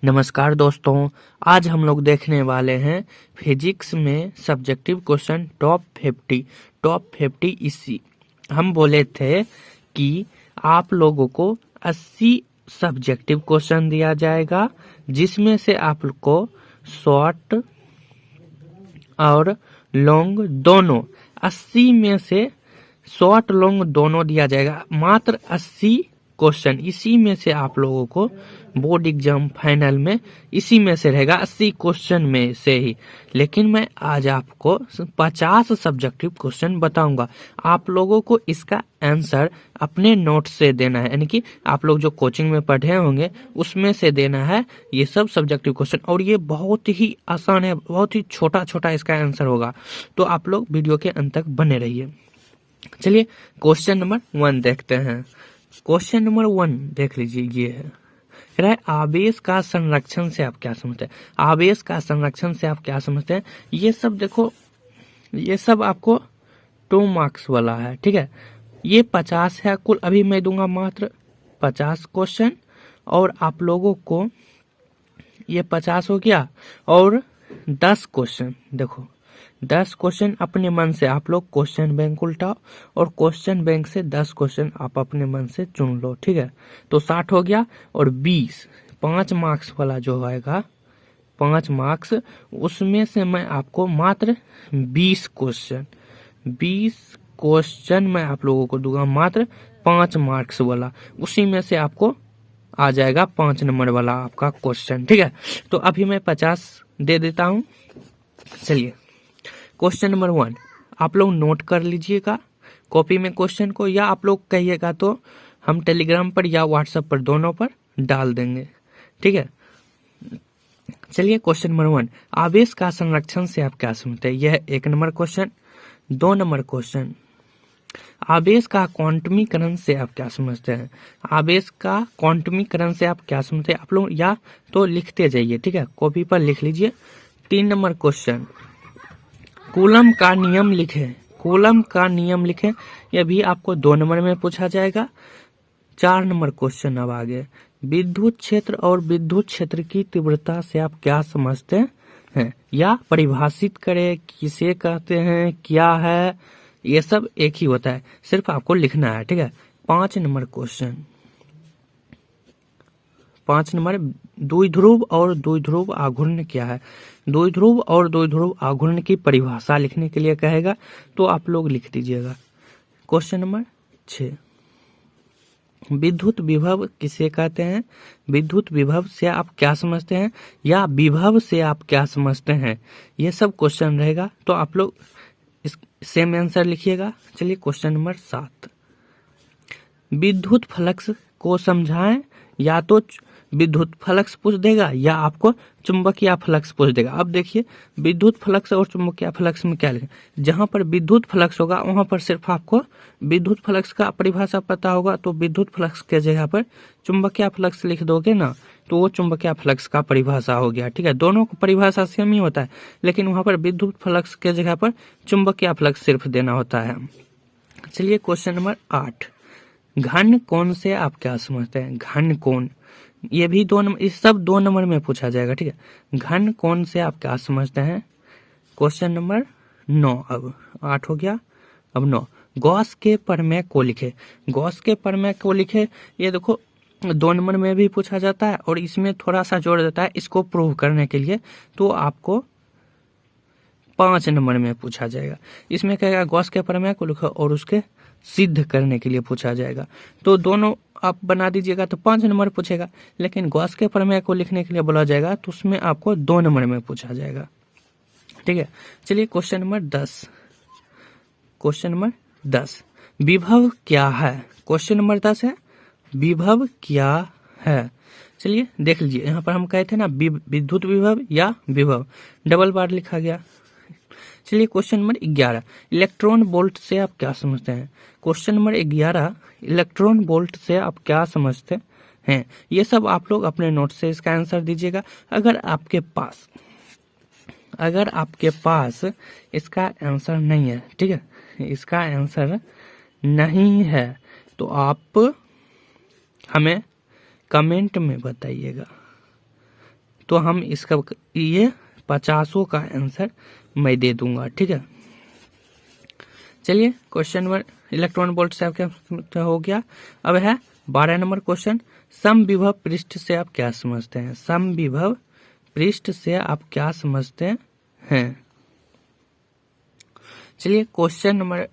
नमस्कार दोस्तों, आज हम लोग देखने वाले हैं फिजिक्स में सब्जेक्टिव क्वेश्चन टॉप 50 इसी हम बोले थे कि आप लोगों को 80 सब्जेक्टिव क्वेश्चन दिया जाएगा, जिसमें से आपको शॉर्ट और लॉन्ग दोनों 80 में से शॉर्ट लॉन्ग दोनों दिया जाएगा। मात्र 80 क्वेश्चन इसी में से आप लोगों को बोर्ड एग्जाम फाइनल में इसी में से रहेगा, 80 क्वेश्चन में से ही। लेकिन मैं आज आपको 50 सब्जेक्टिव क्वेश्चन बताऊंगा। आप लोगों को इसका आंसर अपने नोट से देना है, यानी कि आप लोग जो कोचिंग में पढ़े होंगे उसमें से देना है ये सब सब्जेक्टिव क्वेश्चन। और ये बहुत ही आसान है, बहुत ही छोटा छोटा इसका आंसर होगा, तो आप लोग वीडियो के अंत तक बने रहिए। चलिए क्वेश्चन नंबर 1 देखते हैं। क्वेश्चन नंबर 1 देख लीजिए, ये है, कह रहा है आवेश का संरक्षण से आप क्या समझते हैं। आवेश का संरक्षण से आप क्या समझते हैं, ये सब देखो, ये सब आपको 2 मार्क्स वाला है, ठीक है। ये 50 है कुल, अभी मैं दूंगा मात्र 50 क्वेश्चन, और आप लोगों को ये 50 हो गया, और 10 क्वेश्चन, देखो 10 क्वेश्चन अपने मन से आप लोग क्वेश्चन बैंक उल्टाओ, और क्वेश्चन बैंक से 10 क्वेश्चन आप अपने मन से चुन लो, ठीक है। तो 60 हो गया, और 20 5 मार्क्स वाला जो आएगा 5 मार्क्स, उसमें से मैं आपको मात्र 20 क्वेश्चन मैं आप लोगों को दूंगा, मात्र 5 मार्क्स वाला। उसी में से आपको आ जाएगा 5 नंबर वाला आपका क्वेश्चन, ठीक है। तो अभी मैं 50 दे देता हूं। चलिए क्वेश्चन नंबर 1 आप लोग नोट कर लीजिएगा कॉपी में क्वेश्चन को, या आप लोग कहिएगा तो हम टेलीग्राम पर या व्हाट्सएप पर दोनों पर डाल देंगे, ठीक है। चलिए क्वेश्चन नंबर 1, आवेश का संरक्षण से आप क्या समझते हैं। यह 1 नंबर क्वेश्चन। 2 नंबर क्वेश्चन, आवेश का क्वांटमीकरण से आप क्या समझते हैं। आवेश का क्वांटमीकरण से आप क्या समझते हैं, आप लोग या तो लिखते जाइए, ठीक है, कॉपी पर लिख लीजिए। 3 नंबर क्वेश्चन, कूलम का नियम लिखें। कूलम का नियम लिखें, यह भी आपको 2 नंबर में पूछा जाएगा। 4 नंबर क्वेश्चन अब आगे, विद्युत क्षेत्र और विद्युत क्षेत्र की तीव्रता से आप क्या समझते हैं, या परिभाषित करें, किसे कहते हैं, क्या है, ये सब एक ही होता है, सिर्फ आपको लिखना है, ठीक है। 5 नंबर क्वेश्चन, 5 नंबर, द्विध्रुव और द्विध्रुव आघूर्ण क्या है। द्विध्रुव और द्विध्रुव आघूर्ण की परिभाषा लिखने के लिए कहेगा, तो आप लोग लिख दीजिएगा। क्वेश्चन नंबर 6, विद्युत विभव किसे कहते हैं। विद्युत विभव से आप क्या समझते हैं, या विभव से आप क्या समझते हैं, ये सब क्वेश्चन रहेगा, तो आप लोग इस सेम आंसर लिखिएगा। चलिए क्वेश्चन नंबर 7, विद्युत फ्लक्स को समझाएं, या तो विद्युत फ्लक्स पूछ देगा या आपको चुंबकीय फ्लक्स पूछ देगा। अब देखिए विद्युत फ्लक्स और चुंबकीय फ्लक्स में क्या लिखें, जहां पर विद्युत फ्लक्स होगा वहां पर सिर्फ आपको विद्युत फ्लक्स का परिभाषा पता होगा, तो विद्युत फ्लक्स के जगह पर चुंबकीय फ्लक्स लिख दोगे ना, तो वो चुंबकीय फ्लक्स का परिभाषा हो गया, ठीक है। दोनों को परिभाषा सेम ही होता है, लेकिन वहां पर विद्युत फ्लक्स के जगह पर चुंबकीय फ्लक्स सिर्फ देना होता है। चलिए क्वेश्चन नंबर 8, घन कोण से आप क्या समझते हैं। घन कोण, ये भी 2 नंबर, इस सब 2 नंबर में पूछा जाएगा, ठीक है। घन कोण से आप क्या समझते हैं। क्वेश्चन नंबर 9, अब 8 हो गया, अब 9, गॉस के प्रमेय को लिखे। गॉस के प्रमेय को लिखे, ये देखो 2 नंबर में भी पूछा जाता है, और इसमें थोड़ा सा जोड़ देता है इसको प्रूव करने के लिए, तो आपको 5 नंबर में पूछा जाएगा। इसमें कहेगा गॉस के प्रमेय को लिखो, और उसके सिद्ध करने के लिए पूछा जाएगा, तो दोनों आप बना दीजिएगा तो 5 नंबर पूछेगा। लेकिन गॉस के प्रमेय को लिखने के लिए बोला जाएगा तो उसमें आपको 2 नंबर में पूछा जाएगा, ठीक है। चलिए क्वेश्चन नंबर 10, क्वेश्चन नंबर 10, विभव क्या है। क्वेश्चन नंबर 10 है, विभव क्या है। चलिए देख लीजिए, यहाँ पर हम कहे थे ना विद्युत विभव या विभव, डबल बार लिखा गया। चलिए क्वेश्चन नंबर 11, इलेक्ट्रॉन वोल्ट से आप क्या समझते हैं। क्वेश्चन नंबर 11, इलेक्ट्रॉन वोल्ट से आप क्या समझते हैं। ये सब आप लोग अपने नोट से इसका आंसर दीजिएगा। अगर आपके पास इसका आंसर नहीं है, ठीक है, इसका आंसर नहीं है, तो आप हमें कमेंट में बताइएगा, तो हम इसका ये 50 का आंसर मैं दे दूंगा। ठीक है, चलिए क्वेश्चन नंबर इलेक्ट्रॉन वोल्ट से आपका हो गया। अब है 12 नंबर क्वेश्चन, समविभव पृष्ठ से आप क्या समझते हैं? समविभव पृष्ठ से आप क्या समझते हैं? चलिए क्वेश्चन नंबर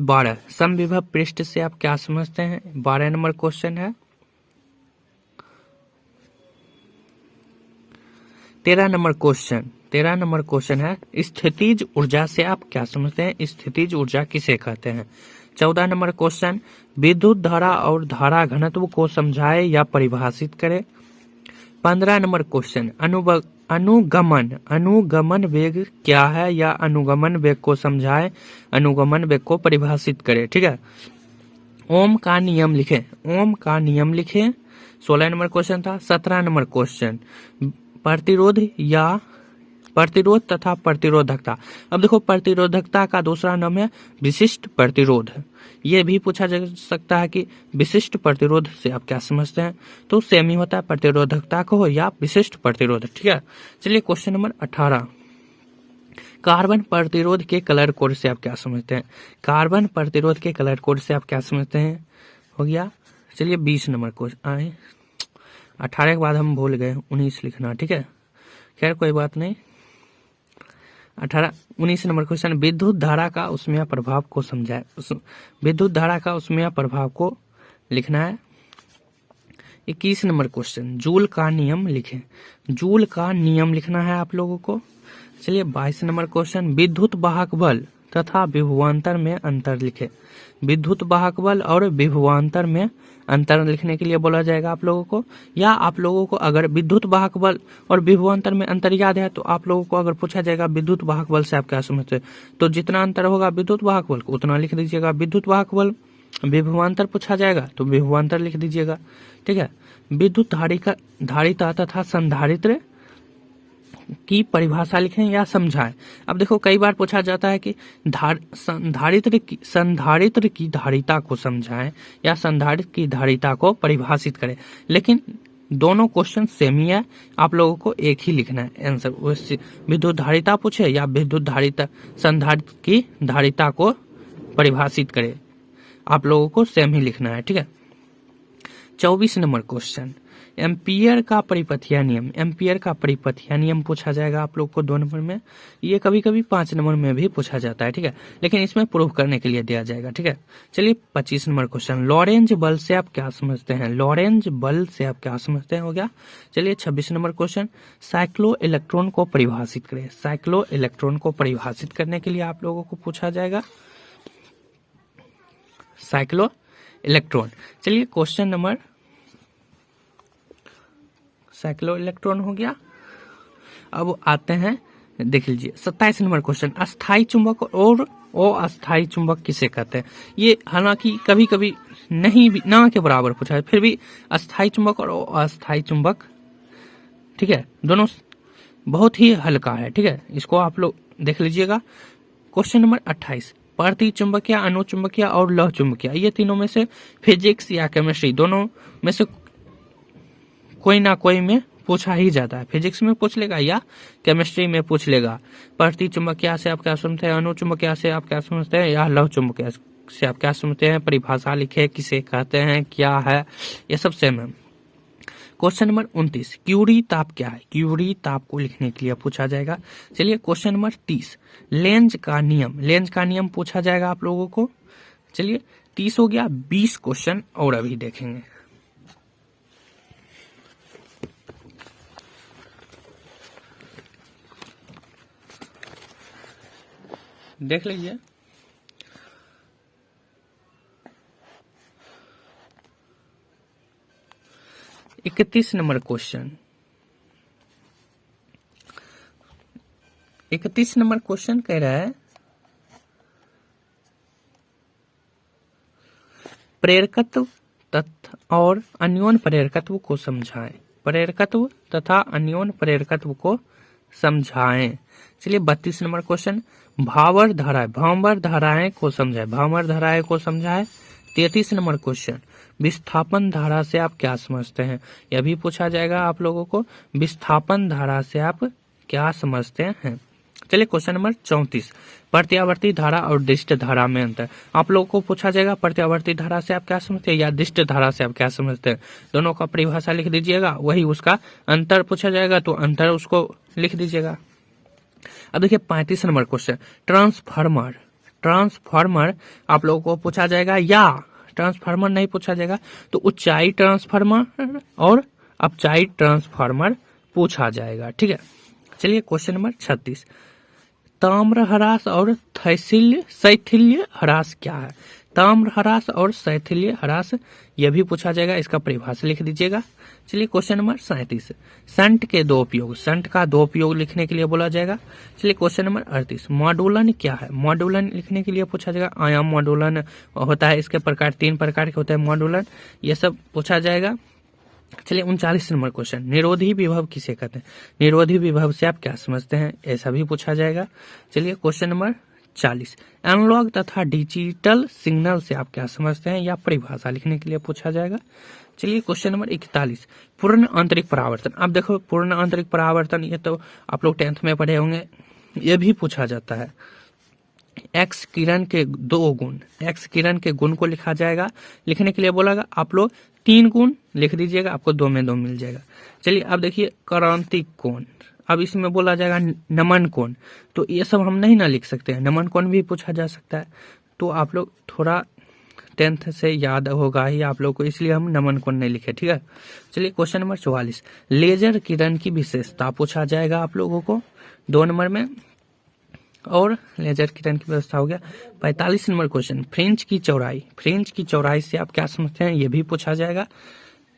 12, समविभव पृष्ठ से आप क्या समझते हैं? 12 नंबर क्वेश्चन है। 13 नंबर क्वेश्चन है, स्थितिज ऊर्जा से आप क्या समझते हैं? स्थितिज ऊर्जा किसे कहते हैं? 14 नंबर क्वेश्चन, विद्युत धारा और धारा घनत्व को समझाए या परिभाषित करें। 15 नंबर क्वेश्चन, अनुगमन वेग क्या है या अनुगमन वेग को समझाए, अनुगमन वेग को परिभाषित करें। ठीक है, ओम का नियम लिखें। 16 नंबर क्वेश्चन था। 17 नंबर क्वेश्चन, प्रतिरोध तथा प्रतिरोधकता। अब देखो, प्रतिरोधकता का दूसरा नाम है विशिष्ट प्रतिरोध। ये भी पूछा जा सकता है कि विशिष्ट प्रतिरोध से आप क्या समझते हैं? तो सेम ही होता है, प्रतिरोधकता को या विशिष्ट प्रतिरोध। ठीक है, चलिए क्वेश्चन नंबर 18, कार्बन प्रतिरोध के कलर कोड से आप क्या समझते हैं? कार्बन प्रतिरोध के कलर कोड से आप क्या समझते हैं? हो गया। चलिए 20 नंबर क्वेश्चन आए, 18 के बाद हम भूल गए 19 लिखना। ठीक है, खैर कोई बात नहीं। 19 नंबर क्वेश्चन, विद्युत धारा का उसमें प्रभाव को समझाए। विद्युत धारा का उसमें प्रभाव को लिखना है। 21 नंबर क्वेश्चन, जूल का नियम लिखें। जूल का नियम लिखना है आप लोगों को। चलिए 22 नंबर क्वेश्चन, विद्युत वाहक बल तथा विभवांतर में अंतर लिखे। विद्युत वाहक बल और विभवांतर में अंतर लिखने के लिए बोला जाएगा आप लोगों को। या आप लोगों को अगर विद्युत वाहक बल और विभवांतर में अंतर याद है तो आप लोगों को अगर पूछा जाएगा विद्युत वाहक बल से आप क्या समझते हैं, तो जितना अंतर होगा विद्युत वाहक बल को उतना लिख दीजिएगा। विद्युत वाहक बल, विभवांतर पूछा जाएगा तो विभवांतर लिख दीजिएगा। ठीक है, विद्युत धारिता तथा संधारित्र की परिभाषा लिखें या समझाएं। अब देखो, कई बार पूछा जाता है कि संधारित्र की धारिता को समझाएं या संधारित्र की धारिता को परिभाषित करें, लेकिन दोनों क्वेश्चन सेम ही है, आप लोगों को एक ही लिखना है आंसर। विद्युत धारिता पूछे या विद्युत धारिता संधारित्र की धारिता को परिभाषित करे, आप लोगों को सेम ही लिखना है। ठीक है, 24 नंबर क्वेश्चन, एम्पियर का परिपथीय नियम। एम्पियर का परिपथीय नियम पूछा जाएगा आप लोग को 2 नंबर में। ये कभी कभी 5 नंबर में भी पूछा जाता है। ठीक है, लेकिन इसमें प्रूफ करने के लिए दिया जाएगा। ठीक है, चलिए 25 नंबर क्वेश्चन, लॉरेंज बल से आप क्या समझते हैं? लॉरेंज बल से आप क्या समझते हैं? हो गया। चलिए 26 नंबर क्वेश्चन, साइक्लो इलेक्ट्रॉन को परिभाषित करें। साइक्लो इलेक्ट्रॉन को परिभाषित करने के लिए आप लोगों को पूछा जाएगा साइक्लो इलेक्ट्रॉन। चलिए क्वेश्चन नंबर, साइक्लो इलेक्ट्रॉन हो गया। अब आते हैं, देख लीजिए 27 नंबर क्वेश्चन, अस्थायी चुंबक और अस्थायी चुंबक किसे कहते हैं? ये हालांकि कभी कभी नहीं भी ना के बराबर पूछा है, फिर भी अस्थायी चुंबक और अस्थायी चुंबक, ठीक है, दोनों बहुत ही हल्का है। ठीक है, इसको आप लोग देख लीजिएगा। क्वेश्चन नंबर 28, प्रति चुंबकीय, अनुचुंबकीय और लौह चुंबकीय, ये तीनों में से फिजिक्स या केमिस्ट्री दोनों में से कोई ना कोई में पूछा ही जाता है। फिजिक्स में पूछ लेगा या केमिस्ट्री में पूछ लेगा। प्रति चुंबकीय से आप क्या समझते हैं, अनुचुंबकीय से आप क्या समझते हैं, या लौह चुंबकीय से आप क्या समझते हैं? परिभाषा लिखे, किसे कहते हैं, क्या है, ये सब सेम है। क्वेश्चन नंबर 29, क्यूरी ताप क्या है? क्यूरी ताप को लिखने के लिए पूछा जाएगा। चलिए क्वेश्चन नंबर 30, लेंज का नियम। लेंज का नियम पूछा जाएगा आप लोगों को। चलिए 30 हो गया। 20 क्वेश्चन और अभी देखेंगे। देख लीजिए, इकतीस नंबर क्वेश्चन, 31 नंबर क्वेश्चन कह रहा है प्रेरकत्व तथा और अन्योन प्रेरकत्व को समझाएं। प्रेरकत्व तथा अन्योन प्रेरकत्व को समझाएं। चलिए 32 नंबर क्वेश्चन, भावर धाराएं को समझाएं। भावर धाराएं को समझाएं। 33 नंबर क्वेश्चन, विस्थापन धारा से आप क्या समझते हैं, यह भी पूछा जाएगा आप लोगों को। विस्थापन धारा से आप क्या समझते हैं। चलिए क्वेश्चन नंबर 34, प्रत्यावर्ती धारा और दिष्ट धारा में अंतर। आप लोगों को पूछा जाएगा प्रत्यावर्ती धारा से आप क्या समझते हैं या दिष्ट धारा से आप क्या समझते हैं, दोनों का परिभाषा लिख दीजिएगा, वही उसका अंतर पूछा जाएगा तो अंतर उसको लिख दीजिएगा। अब देखिए 35 नंबर क्वेश्चन, ट्रांसफार्मर। ट्रांसफार्मर आप लोगों को पूछा जाएगा या ट्रांसफार्मर नहीं पूछा जाएगा तो ऊंचाई ट्रांसफार्मर और अपचाई ट्रांसफार्मर पूछा जाएगा, ठीक है। चलिए क्वेश्चन नंबर 36, ताम्र ह्रास और शैथिल्य ह्रास क्या है। ताम्र ह्रास और शैथिल्य ह्रास यह भी पूछा जाएगा, इसका परिभाषा लिख दीजिएगा। चलिए क्वेश्चन नंबर 37, शंट के दो उपयोग। शंट का दो उपयोग लिखने के लिए बोला जाएगा। चलिए क्वेश्चन नंबर 38, मॉड्यूलन क्या है। मॉड्यूलन लिखने के लिए पूछा जाएगा। आयाम मॉड्यूलन होता है, इसके प्रकार 3 प्रकार के होते हैं मॉड्यूलन, ये सब पूछा जाएगा। चलिए 39 नंबर क्वेश्चन, निरोधी विभव किसे कहते हैं। निरोधी विभव से आप क्या समझते हैं, ऐसा भी पूछा जाएगा। चलिए क्वेश्चन नंबर 40, एनालॉग तथा डिजिटल सिग्नल से आप क्या समझते हैं या परिभाषा लिखने के लिए पूछा जाएगा। चलिए क्वेश्चन नंबर 41, पूर्ण आंतरिक परावर्तन। अब देखो पूर्ण आंतरिक परावर्तन ये तो आप लोग 10th में पढ़े होंगे, ये भी पूछा जाता है। एक्स किरण के 2 गुण, एक्स किरण के गुण को लिखा जाएगा, लिखने के लिए बोला आप लोग 3 गुण लिख दीजिएगा, आपको 2 में 2 मिल जाएगा। चलिए अब देखिए क्रांतिक कोण, अब इसमें बोला जाएगा नमन कोण, तो ये सब हम नहीं ना लिख सकते हैं, नमन कोण भी पूछा जा सकता है, तो आप लोग थोड़ा 10th से याद होगा ही आप लोग को, इसलिए हम नमन कोण नहीं लिखे, ठीक है। चलिए क्वेश्चन नंबर 44, लेजर किरण की विशेषता पूछा जाएगा आप लोगों को 2 नंबर में, और लेजर किरण की व्यवस्था हो गया। 45 नंबर क्वेश्चन, फ्रिंज की चौड़ाई। फ्रिंज की चौड़ाई से आप क्या समझते हैं, ये भी पूछा जाएगा।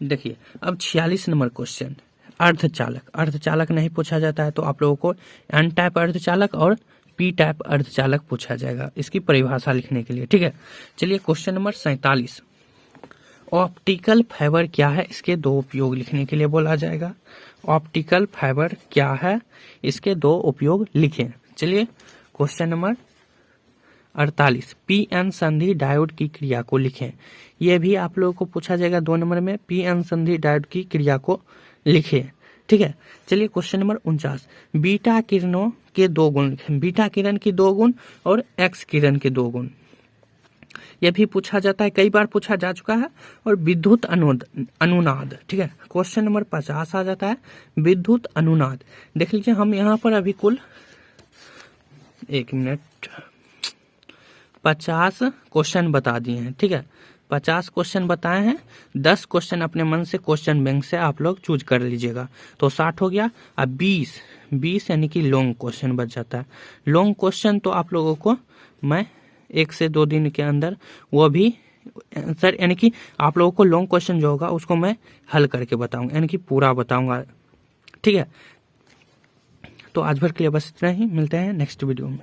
देखिए अब 46 नंबर क्वेश्चन, अर्धचालक। अर्धचालक नहीं पूछा जाता है तो आप लोगों को एन टाइप अर्धचालक और पी टाइप अर्धचालक पूछा जाएगा, इसकी परिभाषा लिखने के लिए, ठीक है। चलिए क्वेश्चन नंबर 47, ऑप्टिकल फाइबर क्या है, इसके 2 उपयोग लिखने के लिए बोला जाएगा। ऑप्टिकल फाइबर क्या है, इसके 2 उपयोग लिखें। चलिए क्वेश्चन नंबर 48, पीएन संधि डायोड की क्रिया को लिखें। यह भी आप लोगों को पूछा जाएगा 2 नंबर में, पीएन संधि डायोड की क्रिया को लिखें, ठीक है। चलिए क्वेश्चन नंबर 49, बीटा किरणों के 2 गुण लिखें। बीटा किरण की 2 गुण और एक्स किरण के 2 गुण, यह भी पूछा जाता है, कई बार पूछा जा चुका है। और विद्युत अनुनाद, ठीक है। क्वेश्चन नंबर 50 आ जाता है विद्युत अनुनाद। देख लीजिए हम यहाँ पर अभी कुल 50 क्वेश्चन बता दिए हैं, ठीक है। 50 क्वेश्चन बताए हैं, 10 क्वेश्चन अपने मन से क्वेश्चन बैंक से आप लोग चूज कर लीजिएगा, तो 60 हो गया। अब 20 यानी कि लॉन्ग क्वेश्चन बच जाता है। लॉन्ग क्वेश्चन तो आप लोगों को मैं 1 से 2 दिन के अंदर वो भी आंसर, यानी कि आप लोगों को लॉन्ग क्वेश्चन जो होगा उसको मैं हल करके बताऊंगा, यानी कि पूरा बताऊंगा, ठीक है। तो आज भर के लिए बस इतना ही, मिलते हैं नेक्स्ट वीडियो में।